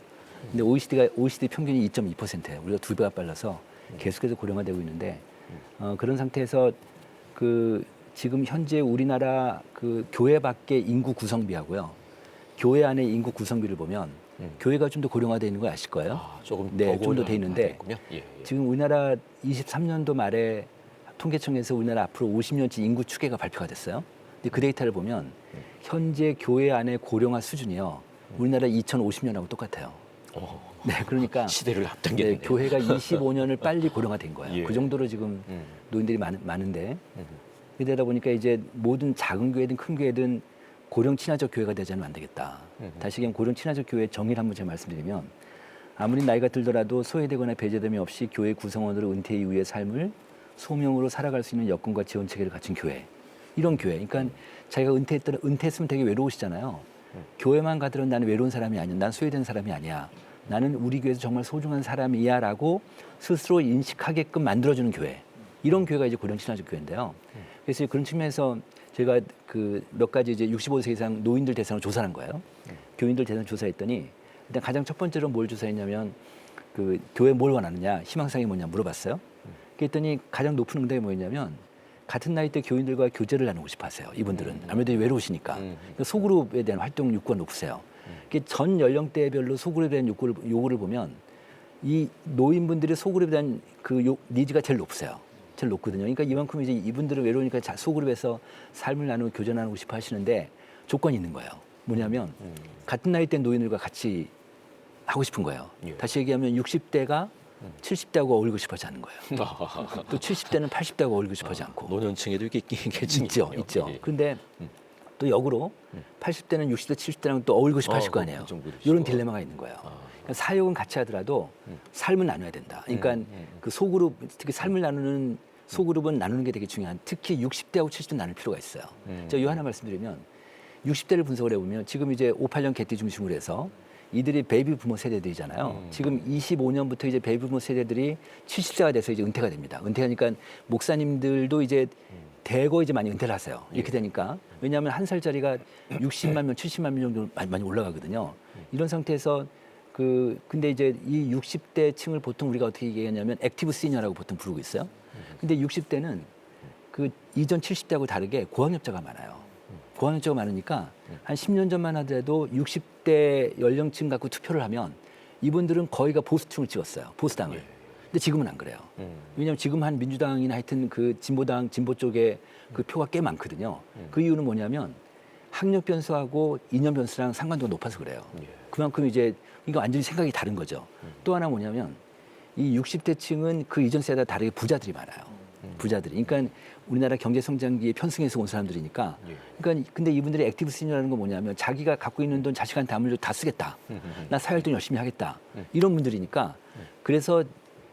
근데 OECD 평균이 2.2%예요. 우리가 2배가 빨라서 계속해서 고령화되고 있는데 그런 상태에서 그 지금 현재 우리나라 그 교회 밖의 인구 구성비하고요. 교회 안에 인구 구성비를 보면 교회가 좀 더 고령화되어 있는 거 아실 거예요? 조금 네, 좀 더 돼 있는데 예. 지금 우리나라 23년도 말에 통계청에서 우리나라 앞으로 50년치 인구 추계가 발표가 됐어요. 근데 그 데이터를 보면 현재 교회 안에 고령화 수준이요. 우리나라 2050년하고 똑같아요. 네, 그러니까 시대를 앞당기는 교회가 25년을 빨리 고령화된 거예요. 예. 그 정도로 지금 노인들이 많은데 그러다 보니까 이제 모든 작은 교회든 큰 교회든 고령 친화적 교회가 되지 않으면 안 되겠다. 다시 그냥 고령 친화적 교회 정의를 한번 제가 말씀드리면 아무리 나이가 들더라도 소외되거나 배제됨이 없이 교회 구성원으로 은퇴 이후의 삶을 소명으로 살아갈 수 있는 여건과 지원 체계를 갖춘 교회. 이런 교회. 그러니까 자기가 은퇴했으면 되게 외로우시잖아요. 교회만 가더라도 나는 외로운 사람이 아니야. 난 소외된 사람이 아니야. 나는 우리 교회에서 정말 소중한 사람이야라고 스스로 인식하게끔 만들어주는 교회. 이런 교회가 이제 고령 친화적 교회인데요. 그래서 그런 측면에서 제가 그 몇 가지 이제 65세 이상 노인들 대상으로 조사를 한 거예요. 교인들 대상 조사했더니 일단 가장 첫 번째로 뭘 조사했냐면 그 교회 뭘 원하느냐, 희망사항이 뭐냐 물어봤어요. 그랬더니 가장 높은 응답이 뭐였냐면 같은 나이대 교인들과 교제를 나누고 싶어 하세요. 이분들은 아무래도 외로우시니까. 그러니까 소그룹에 대한 활동 욕구가 높으세요. 전 연령대별로 소그룹에 대한 요구를 보면 이 노인분들의 소그룹에 대한 그 니즈가 제일 높으세요. 제일 높거든요. 그러니까 이만큼 이제 이분들은 외로우니까 소그룹에서 삶을 나누고 교제 나누고 싶어 하시는데 조건이 있는 거예요. 뭐냐면 같은 나이대 노인들과 같이 하고 싶은 거예요. 다시 얘기하면 60대가 70대하고 어울리고 싶어하지 않는 거예요. 또 70대는 80대하고 어울리고 싶어하지 않고. 노년층에도 이렇게 계층이 있죠. 그런데 또 역으로 80대는 60대, 70대랑 또 어울리고 싶어 하실 거 아니에요. 이런 딜레마가 있는 거예요. 그러니까 사역은 같이 하더라도 삶을 나눠야 된다. 그러니까 그 소그룹, 특히 삶을 나누는 소그룹은 나누는 게 되게 중요한, 특히 60대하고 70대 나눌 필요가 있어요. 제가 이 하나 말씀드리면 60대를 분석을 해보면 지금 이제 58년 개띠 중심으로 해서 이들이 베이비 부모 세대들이잖아요. 지금 25년부터 이제 베이비 부모 세대들이 70세가 돼서 이제 은퇴가 됩니다. 은퇴하니까 목사님들도 이제 대거 이제 많이 은퇴를 하세요. 이렇게 되니까. 왜냐하면 한 살짜리가 60만 명, 70만 명 정도 많이 올라가거든요. 이런 상태에서 근데 이제 이 60대 층을 보통 우리가 어떻게 얘기하냐면 액티브 시니어라고 보통 부르고 있어요. 근데 60대는 그 이전 70대하고 다르게 고학력자가 많아요. 고학력자가 많으니까 한 10년 전만 하더라도 60대 연령층 갖고 투표를 하면 이분들은 거의가 보수층을 찍었어요. 보수당을. 근데 지금은 안 그래요. 왜냐하면 지금 한 민주당이나 하여튼 그 진보당, 진보 쪽에 그 표가 꽤 많거든요. 그 이유는 뭐냐면 학력 변수하고 이년 변수랑 상관도가 높아서 그래요. 그만큼 이제 이거 완전히 생각이 다른 거죠. 또 하나 뭐냐면 이 60대 층은 그 이전 세대와 다르게 부자들이 많아요. 부자들이. 그러니까 우리나라 경제 성장기에 편승해서 온 사람들이니까. 그러니까 근데 이분들이 액티브 시니어라는 건 뭐냐면 자기가 갖고 있는 돈 자식한테 아무래도 다 쓰겠다. 나 사회활동 열심히 하겠다. 이런 분들이니까. 그래서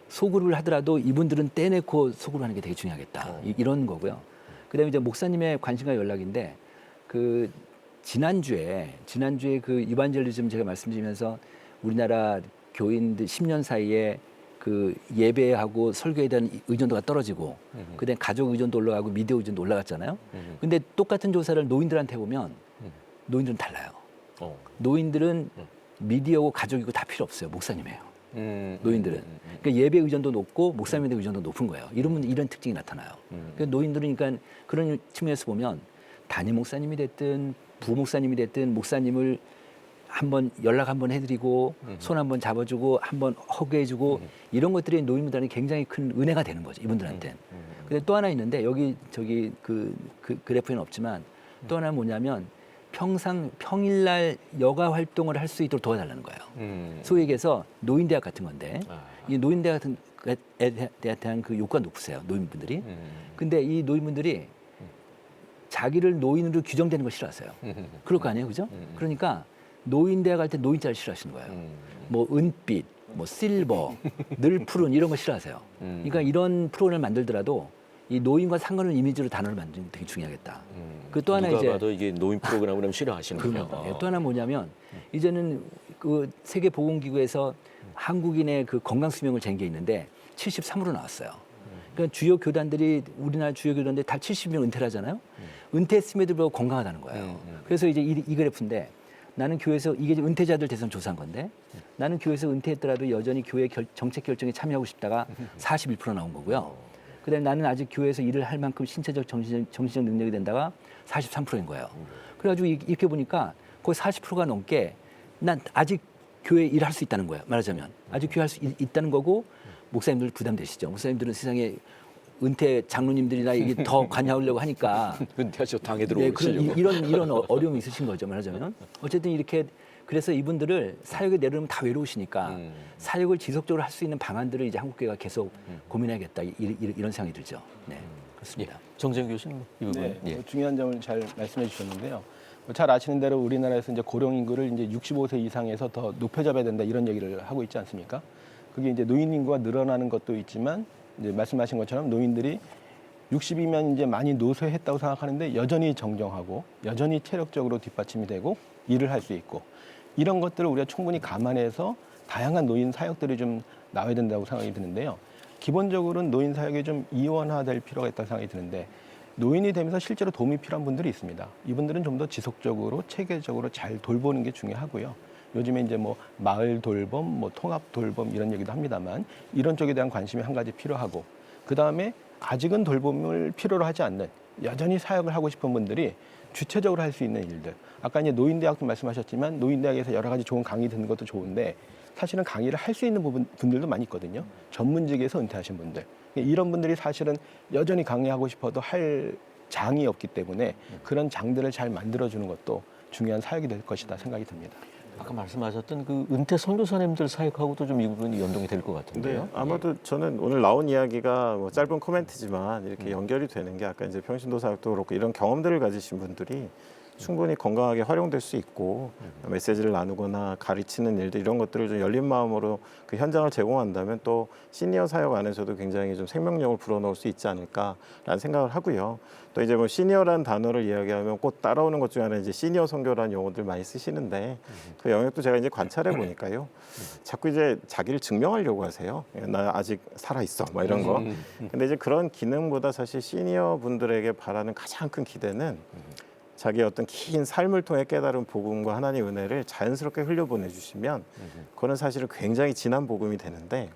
소그룹을 하더라도 이분들은 떼내고 소그룹 하는 게 되게 중요하겠다. 이런 거고요. 그다음에 이제 목사님의 관심과 연락인데 그 지난주에 그 이반젤리즘 제가 말씀드리면서 우리나라 교인들 10년 사이에 그 예배하고 설교에 대한 의존도가 떨어지고 그다음에 가족 의존도 올라가고 미디어 의존도 올라갔잖아요. 근데 똑같은 조사를 노인들한테 보면 노인들은 달라요. 노인들은 미디어고 가족이고 다 필요 없어요. 목사님이에요. 노인들은. 그러니까 예배 의존도 높고 목사님의 의존도 높은 거예요. 이런 특징이 나타나요. 그러니까 노인들은 그러니까 그런 측면에서 보면 담임 목사님이 됐든 부목사님이 됐든 목사님을 한번 연락 한번 해드리고 손 한번 잡아주고 한번 허그해주고 이런 것들이 노인분들한테 굉장히 큰 은혜가 되는 거죠. 이분들한테는. 근데 또 하나 있는데 여기 저기 그 그래프에는 없지만 또 하나 뭐냐면 평일날 여가 활동을 할 수 있도록 도와달라는 거예요. 소위 얘기해서 노인대학 같은 건데 이 노인대학 같은 에 대한 그 요구가 높으세요. 노인분들이. 근데 이 노인분들이 자기를 노인으로 규정되는 걸 싫어하세요. 그럴 거 아니에요, 그죠? 그러니까 노인대학 갈 때 노인자를 싫어하시는 거예요. 뭐 은빛, 뭐 실버, 늘 푸른 이런 거 싫어하세요. 그러니까 이런 프로그램을 만들더라도 이 노인과 상관없는 이미지로 단어를 만드는 게 되게 중요하겠다. 그 또 하나 누가 이제 봐도 이게 노인 프로그램을 싫어하시는군요. 또 하나 뭐냐면 이제는 그 세계 보건기구에서 한국인의 그 건강 수명을 잰 게 있는데 73으로 나왔어요. 그러니까 주요 교단들이 우리나라 주요 교단들이 다 70명 은퇴를 하잖아요. 은퇴했음에도 불구하고 건강하다는 거예요. 그래서 이제 이 그래프인데 나는 교회에서 이게 은퇴자들 대상 조사한 건데 나는 교회에서 은퇴했더라도 여전히 교회 정책 결정에 참여하고 싶다가 41% 나온 거고요. 그다음에 나는 아직 교회에서 일을 할 만큼 신체적 정신적 능력이 된다가 43%인 거예요. 그래가지고 이렇게 보니까 거의 40%가 넘게 난 아직 교회 일할 수 있다는 거예요. 말하자면 아직 교회 할 수 있다는 거고 목사님들 부담되시죠. 목사님들은 세상에 은퇴 장로님들이나 이게 더 관여하려고 하니까 은퇴하셔 당에 네, 들어오시려고. 이런 어려움이 있으신 거죠. 말하자면 어쨌든 이렇게 그래서 이분들을 사역에 내려놓으면 다 외로우시니까 사역을 지속적으로 할 수 있는 방안들을 이제 한국교회가 계속 고민해야겠다 이런 생각이 들죠. 네, 그렇습니다. 정재영 교수님 이 부분. 네, 예. 중요한 점을 잘 말씀해 주셨는데요. 잘 아시는 대로 우리나라에서 이제 고령 인구를 이제 65세 이상에서 더 높여잡아야 된다 이런 얘기를 하고 있지 않습니까? 그게 이제 노인 인구가 늘어나는 것도 있지만 이제 말씀하신 것처럼 노인들이 60이면 이제 많이 노쇠했다고 생각하는데 여전히 정정하고 여전히 체력적으로 뒷받침이 되고 일을 할 수 있고 이런 것들을 우리가 충분히 감안해서 다양한 노인 사역들이 좀 나와야 된다고 생각이 드는데요. 기본적으로는 노인 사역이 좀 이원화될 필요가 있다고 생각이 드는데 노인이 되면서 실제로 도움이 필요한 분들이 있습니다. 이분들은 좀 더 지속적으로 체계적으로 잘 돌보는 게 중요하고요. 요즘에 이제 뭐 마을 돌봄, 뭐 통합 돌봄 이런 얘기도 합니다만 이런 쪽에 대한 관심이 한 가지 필요하고 그 다음에 아직은 돌봄을 필요로 하지 않는 여전히 사역을 하고 싶은 분들이 주체적으로 할 수 있는 일들. 아까 이제 노인대학도 말씀하셨지만 노인대학에서 여러 가지 좋은 강의 듣는 것도 좋은데 사실은 강의를 할 수 있는 분들도 많이 있거든요. 전문직에서 은퇴하신 분들. 이런 분들이 사실은 여전히 강의하고 싶어도 할 장이 없기 때문에 그런 장들을 잘 만들어주는 것도 중요한 사역이 될 것이다 생각이 듭니다. 아까 말씀하셨던 그 은퇴 선교사님들 사역하고도 좀 이 부분이 연동이 될 것 같은데요. 네, 아마도 저는 오늘 나온 이야기가 뭐 짧은 코멘트지만 이렇게 연결이 되는 게 아까 이제 평신도 사역도 그렇고 이런 경험들을 가지신 분들이 충분히 건강하게 활용될 수 있고 메시지를 나누거나 가르치는 일들 이런 것들을 좀 열린 마음으로 그 현장을 제공한다면 또 시니어 사역 안에서도 굉장히 좀 생명력을 불어넣을 수 있지 않을까라는 생각을 하고요. 또 이제 뭐 시니어라는 단어를 이야기하면 꼭 따라오는 것 중에 하나 이제 시니어 선교라는 용어들 많이 쓰시는데 그 영역도 제가 이제 관찰해 보니까요. 자꾸 이제 자기를 증명하려고 하세요. 나 아직 살아 있어, 뭐 이런 거. 근데 이제 그런 기능보다 사실 시니어 분들에게 바라는 가장 큰 기대는 자기의 어떤 긴 삶을 통해 깨달은 복음과 하나님의 은혜를 자연스럽게 흘려보내 주시면 그거는 사실은 굉장히 진한 복음이 되는데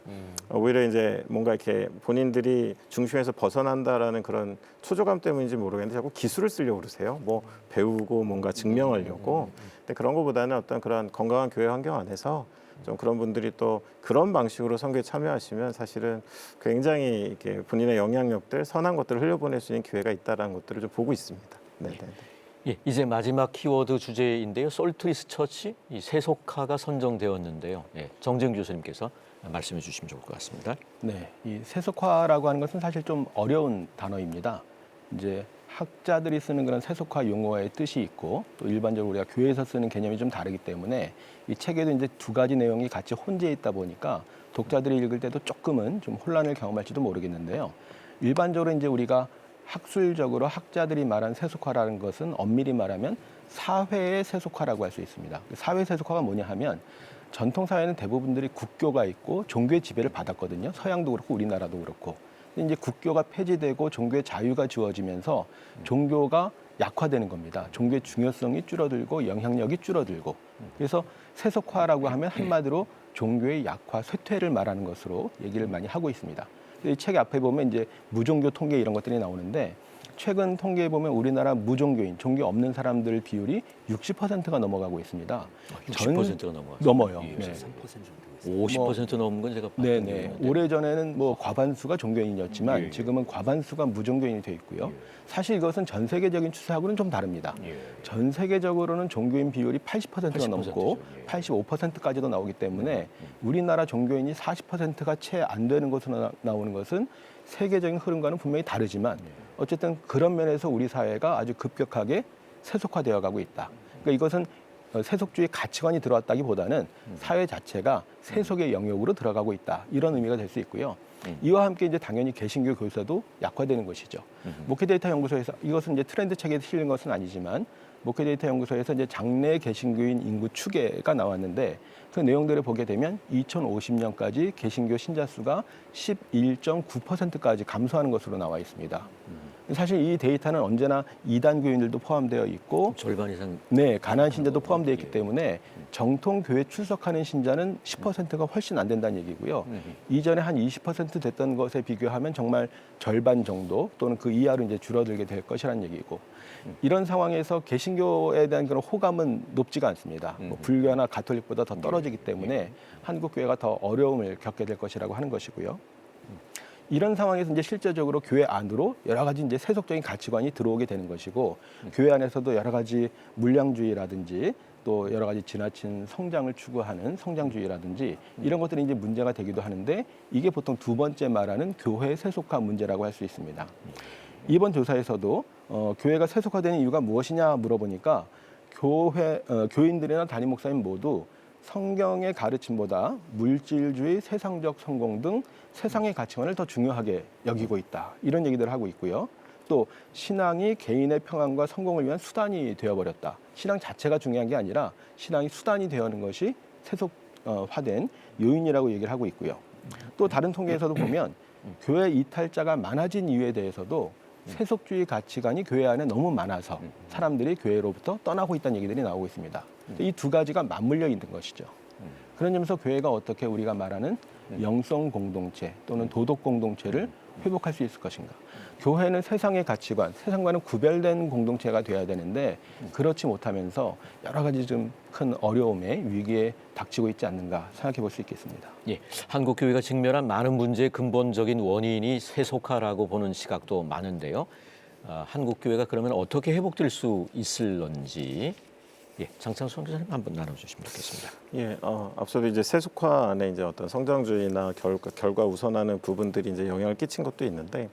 오히려 이제 뭔가 이렇게 본인들이 중심에서 벗어난다라는 그런 초조감 때문인지 모르겠는데 자꾸 기술을 쓰려고 그러세요. 뭐 배우고 뭔가 증명하려고. 근데 그런 것보다는 어떤 그런 건강한 교회 환경 안에서 좀 그런 분들이 또 그런 방식으로 선교에 참여하시면 사실은 굉장히 이렇게 본인의 영향력들, 선한 것들을 흘려보낼 수 있는 기회가 있다는 것들을 좀 보고 있습니다. 네. 예, 이제 마지막 키워드 주제인데요. 솔트리스 처치, 이 세속화가 선정되었는데요. 예, 정재영 교수님께서 말씀해 주시면 좋을 것 같습니다. 네, 이 세속화라고 하는 것은 사실 좀 어려운 단어입니다. 이제 학자들이 쓰는 그런 세속화 용어의 뜻이 있고 또 일반적으로 우리가 교회에서 쓰는 개념이 좀 다르기 때문에 이 책에도 이제 두 가지 내용이 같이 혼재해 있다 보니까 독자들이 읽을 때도 조금은 좀 혼란을 경험할지도 모르겠는데요. 일반적으로 이제 우리가 학술적으로 학자들이 말한 세속화라는 것은 엄밀히 말하면 사회의 세속화라고 할 수 있습니다. 사회 세속화가 뭐냐 하면 전통 사회는 대부분들이 국교가 있고 종교의 지배를 받았거든요. 서양도 그렇고 우리나라도 그렇고. 근데 이제 국교가 폐지되고 종교의 자유가 주어지면서 종교가 약화되는 겁니다. 종교의 중요성이 줄어들고 영향력이 줄어들고. 그래서 세속화라고 하면 한마디로 종교의 약화, 쇠퇴를 말하는 것으로 얘기를 많이 하고 있습니다. 이 책 앞에 보면 이제 무종교 통계 이런 것들이 나오는데 최근 통계에 보면 우리나라 무종교인, 종교 없는 사람들 비율이 60%가 넘어가고 있습니다. 60%가 넘어갔어요. 넘어요. 예. 네. 50% 넘은 건 제가 네네. 오래전에는 뭐 과반수가 종교인이었지만 예. 지금은 과반수가 무종교인이 돼 있고요. 사실 이것은 전 세계적인 추세하고는 좀 다릅니다. 예. 전 세계적으로는 종교인 비율이 80%가 80% 죠. 넘고 예. 85%까지도 나오기 때문에 우리나라 종교인이 40%가 채 안 되는 것으로 나오는 것은 세계적인 흐름과는 분명히 다르지만 어쨌든 그런 면에서 우리 사회가 아주 급격하게 세속화되어 가고 있다. 그러니까 이것은 세속주의 가치관이 들어왔다기보다는 사회 자체가 세속의 영역으로 들어가고 있다. 이런 의미가 될 수 있고요. 이와 함께 이제 당연히 개신교 교사도 약화되는 것이죠. 목회데이터 연구소에서 이것은 이제 트렌드 책에 실린 것은 아니지만 목회데이터 연구소에서 이제 장래 개신교인 인구 추계가 나왔는데 그 내용들을 보게 되면 2050년까지 개신교 신자 수가 11.9%까지 감소하는 것으로 나와 있습니다. 사실 이 데이터는 언제나 이단 교인들도 포함되어 있고 절반 이상 네, 가난 신자도 포함되어 있기 때문에 정통 교회 출석하는 신자는 10%가 훨씬 안 된다는 얘기고요. 이전에 한 20% 됐던 것에 비교하면 정말 절반 정도 또는 그 이하로 이제 줄어들게 될 것이라는 얘기고 이런 상황에서 개신교에 대한 그런 호감은 높지가 않습니다. 뭐 불교나 가톨릭보다 더 떨어지기 때문에 한국 교회가 더 어려움을 겪게 될 것이라고 하는 것이고요. 이런 상황에서 이제 실제적으로 교회 안으로 여러 가지 이제 세속적인 가치관이 들어오게 되는 것이고 교회 안에서도 여러 가지 물량주의라든지 또 여러 가지 지나친 성장을 추구하는 성장주의라든지 이런 것들이 이제 문제가 되기도 하는데 이게 보통 두 번째 말하는 교회 세속화 문제라고 할 수 있습니다. 이번 조사에서도 교회가 세속화되는 이유가 무엇이냐 물어보니까 교인들이나 담임 목사님 모두 성경의 가르침보다 물질주의, 세상적 성공 등 세상의 가치관을 더 중요하게 여기고 있다. 이런 얘기들을 하고 있고요. 또 신앙이 개인의 평안과 성공을 위한 수단이 되어버렸다. 신앙 자체가 중요한 게 아니라 신앙이 수단이 되어는 것이 세속화된 요인이라고 얘기를 하고 있고요. 또 다른 통계에서도 보면 교회 이탈자가 많아진 이유에 대해서도 세속주의 가치관이 교회 안에 너무 많아서 사람들이 교회로부터 떠나고 있다는 얘기들이 나오고 있습니다. 이 두 가지가 맞물려 있는 것이죠. 그런 점에서 교회가 어떻게 우리가 말하는 영성 공동체 또는 도덕 공동체를 회복할 수 있을 것인가. 교회는 세상의 가치관, 세상과는 구별된 공동체가 돼야 되는데 그렇지 못하면서 여러 가지 좀 큰 어려움에 위기에 닥치고 있지 않는가 생각해 볼 수 있겠습니다. 예, 한국 교회가 직면한 많은 문제의 근본적인 원인이 세속화라고 보는 시각도 많은데요. 한국 교회가 그러면 어떻게 회복될 수 있을런지 장창수 선교사님 한번 나눠주시면 좋겠습니다. 예, 앞서도 이제 세속화 안에 이제 어떤 성장주의나 결과 우선하는 부분들이 이제 영향을 끼친 것도 있는데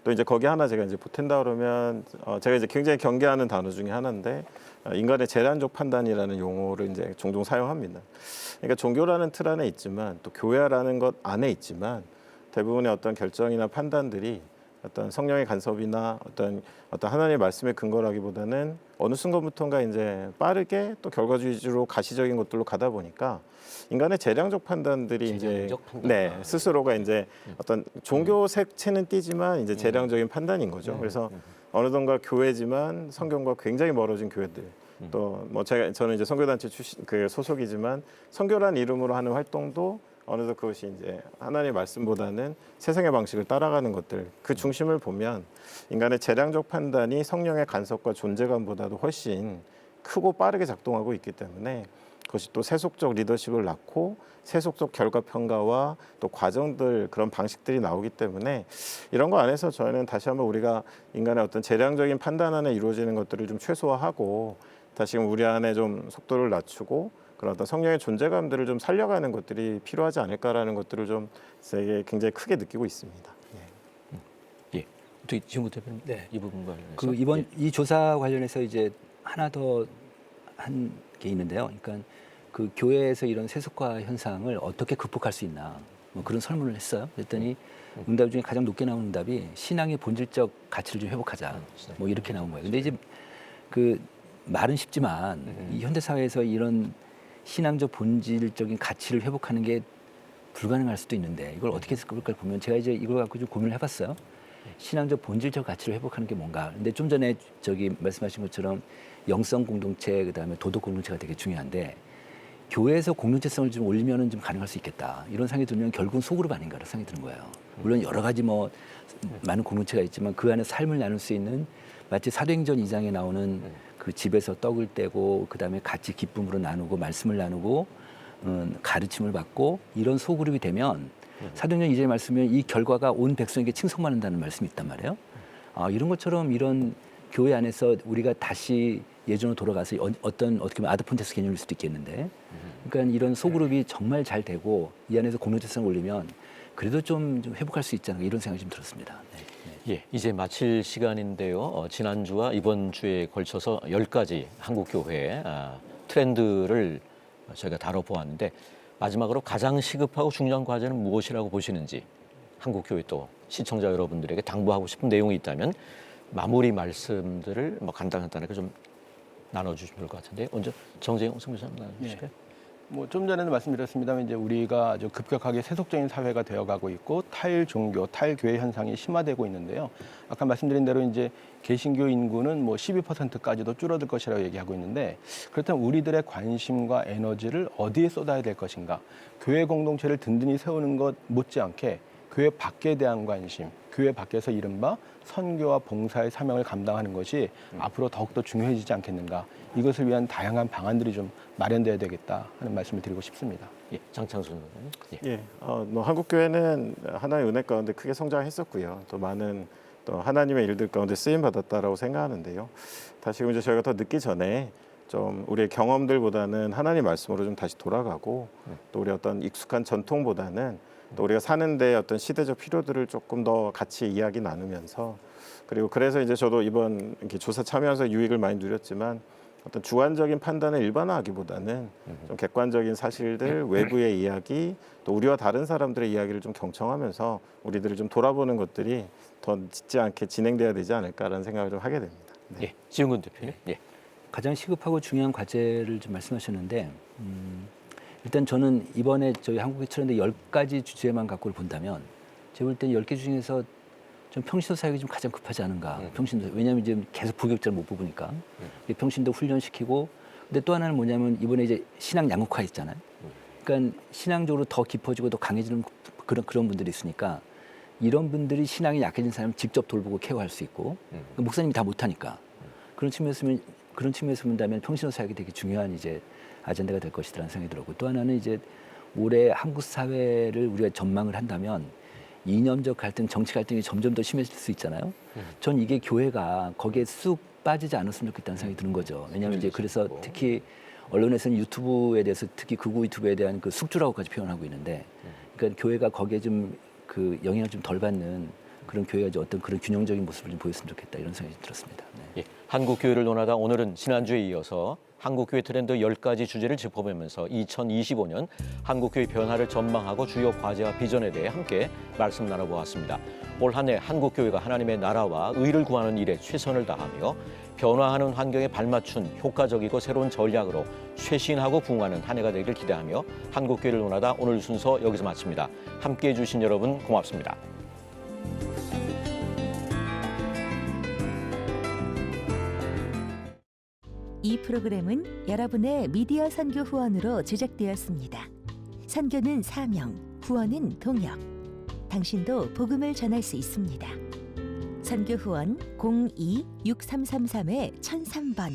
또 이제 거기 하나 제가 이제 보탠다 그러면 제가 이제 굉장히 경계하는 단어 중에 하나인데 인간의 재량적 판단이라는 용어를 이제 종종 사용합니다. 그러니까 종교라는 틀 안에 있지만 또 교회라는 것 안에 있지만 대부분의 어떤 결정이나 판단들이 어떤 성령의 간섭이나 어떤 하나님의 말씀의 근거라기보다는 어느 순간부터인가 이제 빠르게 또 결과주의로 가시적인 것들로 가다 보니까 인간의 재량적 판단들이 이제 네, 스스로가 이제 어떤 종교 색채는 띄지만 이제 재량적인 판단인 거죠. 그래서 어느덧가 교회지만 성경과 굉장히 멀어진 교회들. 또 뭐 저는 이제 선교단체 소속이지만 선교란 이름으로 하는 활동도 어느덧 그것이 이제 하나님의 말씀보다는 세상의 방식을 따라가는 것들 그 중심을 보면 인간의 재량적 판단이 성령의 간섭과 존재감보다도 훨씬 크고 빠르게 작동하고 있기 때문에 그것이 또 세속적 리더십을 낳고 세속적 결과 평가와 또 과정들 그런 방식들이 나오기 때문에 이런 거 안에서 저희는 다시 한번 우리가 인간의 어떤 재량적인 판단 안에 이루어지는 것들을 좀 최소화하고 다시금 우리 안에 좀 속도를 낮추고 그런 어떤 성령의 존재감들을 좀 살려가는 것들이 필요하지 않을까라는 것들을 좀 굉장히 크게 느끼고 있습니다. 예, 어떻게 지금부터 대표님 네. 이 부분 관련해서 그 이번 이 조사 관련해서 이제 하나 더 한 게 있는데요. 그러니까 그 교회에서 이런 세속화 현상을 어떻게 극복할 수 있나 뭐 그런 설문을 했어요. 그랬더니 응답 중에 가장 높게 나온 응답이 신앙의 본질적 가치를 좀 회복하자. 뭐 이렇게 나온 거예요. 근데 이제 그 말은 쉽지만 이 현대 사회에서 이런 신앙적 본질적인 가치를 회복하는 게 불가능할 수도 있는데 이걸 어떻게 해서 그럴까 보면 제가 이제 이걸 갖고 좀 고민을 해봤어요. 신앙적 본질적 가치를 회복하는 게 뭔가. 근데 좀 전에 저기 말씀하신 것처럼 영성 공동체 그다음에 도덕 공동체가 되게 중요한데 교회에서 공동체성을 좀 올리면은 좀 가능할 수 있겠다. 이런 생각이 들면 결국은 소그룹 아닌가라는 생각이 드는 거예요. 물론 여러 가지 뭐 많은 공동체가 있지만 그 안에 삶을 나눌 수 있는 마치 사도행전 2장에 나오는 그 집에서 떡을 떼고 그다음에 같이 기쁨으로 나누고 말씀을 나누고 가르침을 받고 이런 소그룹이 되면 사도행전 2장의 말씀에 이 결과가 온 백성에게 칭송받는다는 말씀이 있단 말이에요. 이런 것처럼 이런 교회 안에서 우리가 다시 예전으로 돌아가서 어떻게 보면 아드폰테스 개념일 수도 있겠는데 그러니까 이런 소그룹이 정말 잘 되고 이 안에서 공동체성을 올리면 그래도 좀 회복할 수 있지 않을까 이런 생각이 좀 들었습니다. 네. 예, 이제 마칠 시간인데요. 지난주와 이번 주에 걸쳐서 10가지 한국 교회의 트렌드를 저희가 다뤄보았는데 마지막으로 가장 시급하고 중요한 과제는 무엇이라고 보시는지 한국 교회 또 시청자 여러분들에게 당부하고 싶은 내용이 있다면 마무리 말씀들을 뭐 간단하게 좀 나눠주시면 좋을 것 같은데 먼저 정재영 선교사님 나눠주실까요? 뭐 좀 전에도 말씀드렸습니다만 이제 우리가 아주 급격하게 세속적인 사회가 되어가고 있고 타일 종교, 타일 교회 현상이 심화되고 있는데요. 아까 말씀드린 대로 이제 개신교 인구는 뭐 12%까지도 줄어들 것이라고 얘기하고 있는데 그렇다면 우리들의 관심과 에너지를 어디에 쏟아야 될 것인가? 교회 공동체를 든든히 세우는 것 못지않게 교회 밖에 대한 관심, 교회 밖에서 이른바 선교와 봉사의 사명을 감당하는 것이 앞으로 더욱더 중요해지지 않겠는가. 이것을 위한 다양한 방안들이 좀 마련돼야 되겠다 하는 말씀을 드리고 싶습니다. 예, 장창순 의원님. 예, 뭐 한국 교회는 하나의 은혜 가운데 크게 성장했었고요. 또 많은 또 하나님의 일들 가운데 쓰임 받았다라고 생각하는데요. 다시금 이제 저희가 더 늦기 전에 좀 우리의 경험들보다는 하나님 말씀으로 좀 다시 돌아가고 또 우리 어떤 익숙한 전통보다는 또 우리가 사는데 어떤 시대적 필요들을 조금 더 같이 이야기 나누면서 그리고 그래서 이제 저도 이번 이렇게 조사 참여하면서 유익을 많이 누렸지만 어떤 주관적인 판단을 일반화하기보다는 좀 객관적인 사실들, 외부의 이야기, 또 우리와 다른 사람들의 이야기를 좀 경청하면서 우리들을 좀 돌아보는 것들이 더 늦지 않게 진행돼야 되지 않을까라는 생각을 좀 하게 됩니다. 네. 예, 지훈근 대표님. 예. 가장 시급하고 중요한 과제를 좀 말씀하셨는데 일단 저는 이번에 저희 한국의 트렌드 10가지 주제만 갖고 본다면 제가 볼 때는 10개 중에서 좀 평신도 사역이 좀 가장 급하지 않은가. 평신도 왜냐하면 지금 계속 부교육자를 못 뽑으니까 평신도 훈련시키고 근데 또 하나는 뭐냐면 이번에 이제 신앙 양극화 있잖아요. 그러니까 신앙적으로 더 깊어지고 더 강해지는 그런 분들이 있으니까 이런 분들이 신앙이 약해진 사람을 직접 돌보고 케어할 수 있고 목사님이 다 못하니까 그런 측면에서 본다면 평신도 사역이 되게 중요한 이제 아젠다가 될 것이라는 생각이 들었고 또 하나는 이제 올해 한국 사회를 우리가 전망을 한다면 이념적 갈등, 정치 갈등이 점점 더 심해질 수 있잖아요. 전 이게 교회가 거기에 쑥 빠지지 않았으면 좋겠다는 생각이 드는 거죠. 왜냐하면 이제 그래서 특히 언론에서는 유튜브에 대해서 특히 극우 유튜브에 대한 그 숙주라고까지 표현하고 있는데 그러니까 교회가 거기에 좀 그 영향을 좀 덜 받는 그런 교회가 이제 어떤 그런 균형적인 모습을 좀 보였으면 좋겠다 이런 생각이 들었습니다. 네. 예, 한국 교회를 논하다 오늘은 지난주에 이어서 한국 교회 트렌드 10가지 주제를 짚어보면서 2025년 한국 교회 변화를 전망하고 주요 과제와 비전에 대해 함께 말씀 나눠보았습니다. 올 한 해 한국 교회가 하나님의 나라와 의를 구하는 일에 최선을 다하며 변화하는 환경에 발맞춘 효과적이고 새로운 전략으로 쇄신하고 부흥하는 한 해가 되길 기대하며 한국 교회를 논하다 오늘 순서 여기서 마칩니다. 함께해 주신 여러분 고맙습니다. 이 프로그램은 여러분의 미디어 선교 후원으로 제작되었습니다. 선교는 사명, 후원은 동역. 당신도 복음을 전할 수 있습니다. 선교 후원 02-6333-1003번